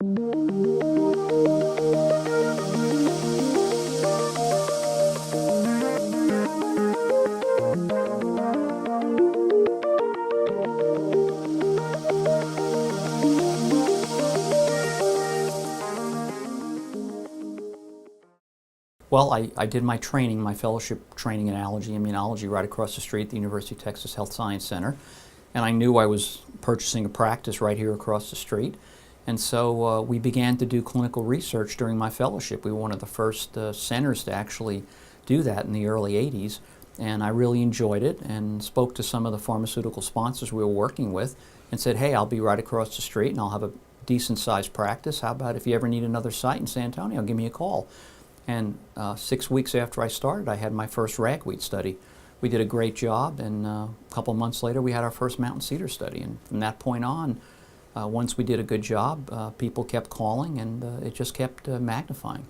Well, I did my training, my fellowship training in allergy immunology right across the street at the University of Texas Health Science Center. And I knew I was purchasing a practice right here across the street. And so we began to do clinical research during my fellowship. We were one of the first centers to actually do that in the early 80s. And I really enjoyed it and spoke to some of the pharmaceutical sponsors we were working with and said, hey, I'll be right across the street and I'll have a decent sized practice. How about if you ever need another site in San Antonio, give me a call. And 6 weeks after I started, I had my first ragweed study. We did a great job, and a couple months later, we had our first mountain cedar study. And from that point on, once we did a good job, people kept calling, and it just kept magnifying.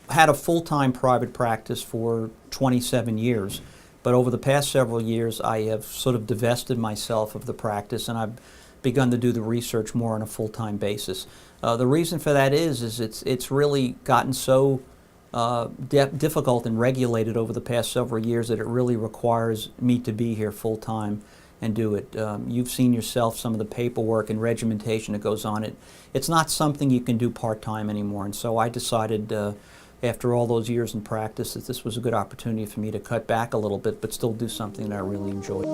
I had a full-time private practice for 27 years, but over the past several years, I have sort of divested myself of the practice, and I've begun to do the research more on a full-time basis. The reason for that is it's really gotten so difficult and regulated over the past several years that it really requires me to be here full time and do it. You've seen yourself some of the paperwork and regimentation that goes on. It's not something you can do part time anymore, and so I decided after all those years in practice that this was a good opportunity for me to cut back a little bit but still do something that I really enjoyed.